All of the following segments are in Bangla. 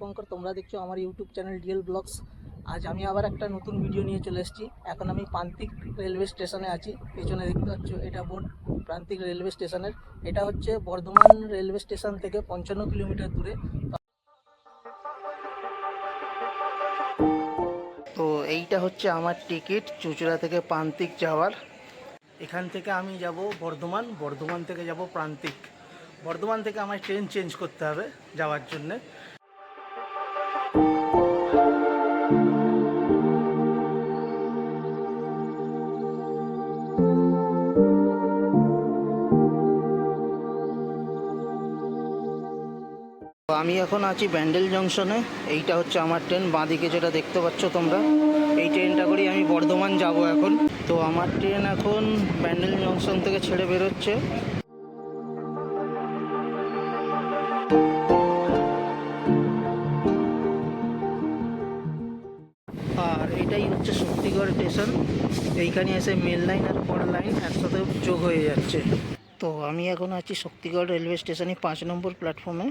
শুভঙ্কর, তোমরা দেখছো আমার ইউটিউব চ্যানেল ডিএল ব্লগস। আজ আমি আবার একটা নতুন ভিডিও নিয়ে চলে এসেছি। এখন আমি প্রান্তিক রেলওয়ে স্টেশনে আছি। পেছনে দেখতে পাচ্ছ এটা বোর্ড প্রান্তিক রেলওয়ে স্টেশনের। এটা হচ্ছে বর্ধমান রেলওয়ে স্টেশন থেকে 55 কিলোমিটার দূরে। তো এইটা হচ্ছে আমার টিকিট চুঁচুড়া থেকে প্রান্তিক যাওয়ার। এখান থেকে আমি যাব বর্ধমান, বর্ধমান থেকে যাব প্রান্তিক। বর্ধমান থেকে আমায় ট্রেন চেঞ্জ করতে হবে যাওয়ার জন্যে। আমি এখন আছি ব্যান্ডেল জংশনে। এইটা হচ্ছে আমার ট্রেন, বাঁদিকে যেটা দেখতে পাচ্ছ তোমরা। এই ট্রেনটা করেই আমি বর্ধমান যাব এখন। তো আমার ট্রেন এখন ব্যান্ডেল জংশন থেকে ছেড়ে বেরোচ্ছে। আর এটাই হচ্ছে শক্তিগড় স্টেশন। এইখানে এসে মেল লাইন আর পর লাইন একসাথে যোগ হয়ে যাচ্ছে। তো আমি এখন আছি শক্তিগড় রেলওয়ে স্টেশনে 5 নম্বর প্ল্যাটফর্মে।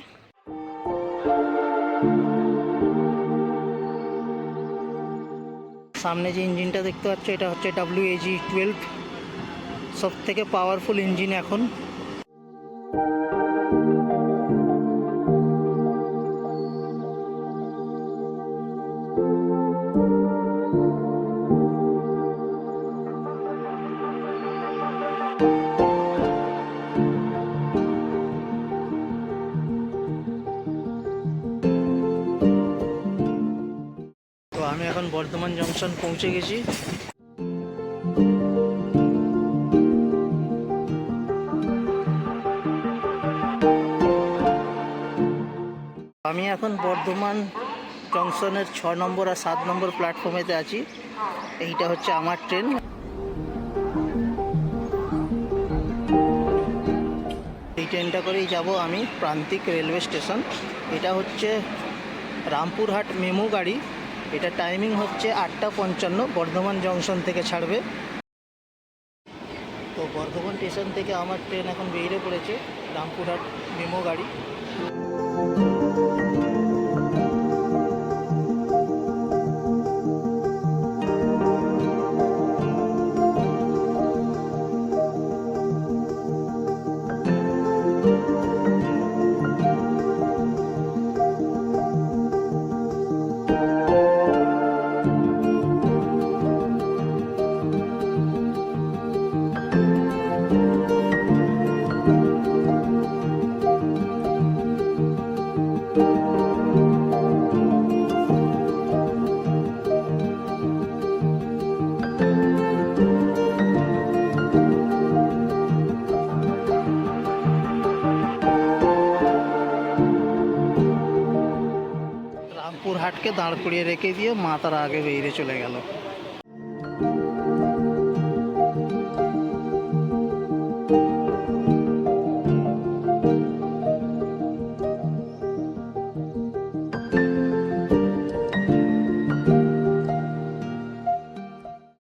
সামনে যে ইঞ্জিনটা দেখতে পাচ্ছ এটা হচ্ছে WAG-12, সব থেকে পাওয়ারফুল ইঞ্জিন এখন। তো আমি এখন বর্ধমান জংশন পৌঁছে গেছি। আমি এখন বর্ধমান জংশনের 6 নম্বর আর 7 নম্বর প্ল্যাটফর্মেতে আছি। এইটা হচ্ছে আমার ট্রেন। এই ট্রেনটা করেই যাব আমি প্রান্তিক রেলওয়ে স্টেশন। এটা হচ্ছে রামপুরহাট মেমো গাড়ি। এটা টাইমিং হচ্ছে 8:55, বর্ধমান জংশন থেকে ছাড়বে। তো বর্ধমান স্টেশন থেকে আমার ট্রেন এখন বেরিয়ে পড়েছে, রামপুরহাট মেমো গাড়ি। রামপুরহাটকে দাঁড় করিয়ে রেখে দিয়ে মা তারা আগে বেরিয়ে চলে গেল।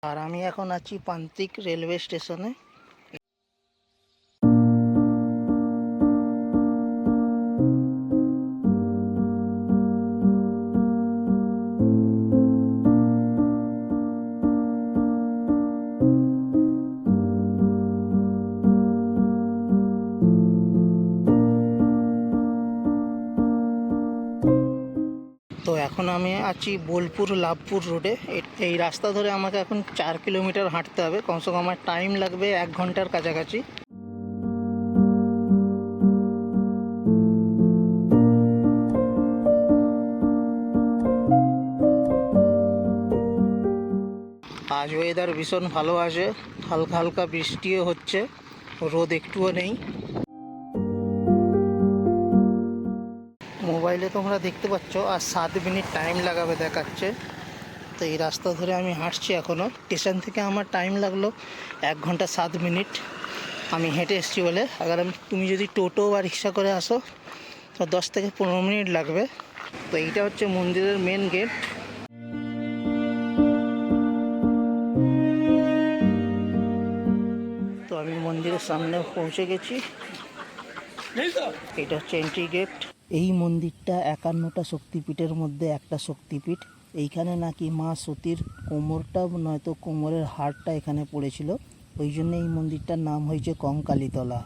আর আমি এখন আছি প্রান্তিক রেলওয়ে স্টেশনে। তো এখন আমি আছি বোলপুর লাভপুর রোডে। এই রাস্তা ধরে আমাকে এখন 4 কিলোমিটার হাঁটতে হবে। কমসে কম আমার টাইম লাগবে 1 ঘন্টার কাছাকাছি। আজ ওয়েদার ভীষণ ভালো আছে, হালকা হালকা বৃষ্টিও হচ্ছে, রোদ একটুও নেই। মোবাইলে তোমরা দেখতে পাচ্ছ আর 7 মিনিট টাইম লাগাবে দেখাচ্ছে। তো এই রাস্তা ধরে আমি হাঁটছি এখনও। স্টেশন থেকে আমার টাইম লাগলো 1 ঘন্টা 7 মিনিট। আমি হেঁটে এসেছি বলে। তুমি যদি টোটো বা রিক্সা করে আসো তো 10 থেকে 15 মিনিট লাগবে। তো এইটা হচ্ছে মন্দিরের মেন গেট। তো আমি মন্দিরের সামনে পৌঁছে গেছি। এটা হচ্ছে এন্ট্রি গেট। এই মন্দিরটা 51টা শক্তিপীঠের মধ্যে একটা শক্তিপীঠ। এইখানে নাকি মা সতীর কোমরটা নয়তো কোমরের হাড়টা এখানে পড়েছিল, ওই জন্য এই মন্দিরটার নাম হয়েছে কঙ্কালীতলা।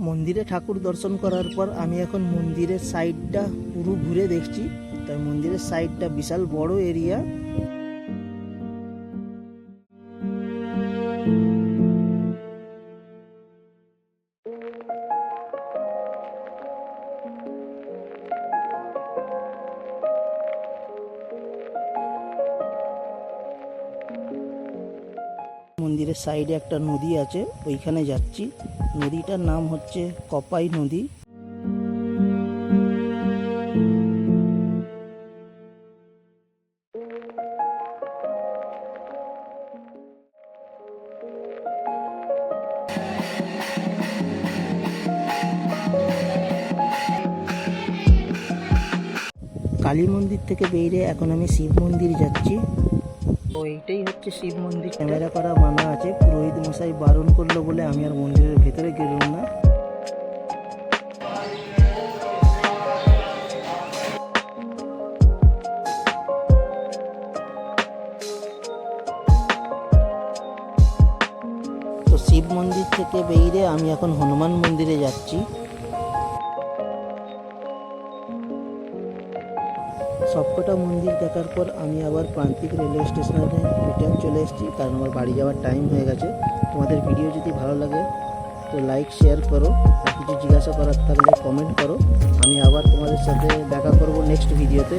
মন্দিরে ঠাকুর দর্শন করার পর আমি এখন মন্দিরের সাইডটা পুরো ঘুরে দেখছি। তাই মন্দিরের সাইডটা বিশাল বড় এরিয়া। মন্দিরের সাইডে একটা নদী আছে, ওইখানে যাচ্ছি। নদীটার নাম হচ্ছে কপাই নদী। কালী মন্দির থেকে বেরিয়ে এখন আমি শিব মন্দির যাচ্ছি। তো এইটাই হচ্ছে শিব মন্দির। ক্যামেরা করা মানা আছে, পুরোহিত মশাই বারণ করলো বলে আমি আর মন্দিরের ভেতরে গেলাম না। তো শিব মন্দির থেকে বেরিয়ে আমি এখন হনুমান মন্দিরে যাচ্ছি। সবকটা মন্দির দেখার পর আমি আবার প্রান্তিক রেলওয়ে স্টেশনে রিটার্ন চলে এসেছি, কারণ আমার বাড়ি যাওয়ার টাইম হয়ে গেছে। তোমাদের ভিডিও যদি ভালো লাগে তো লাইক শেয়ার করো, আর কিছু জিজ্ঞাসা করার থাকলে কমেন্ট করো। আমি আবার তোমাদের সাথে দেখা করব নেক্সট ভিডিওতে।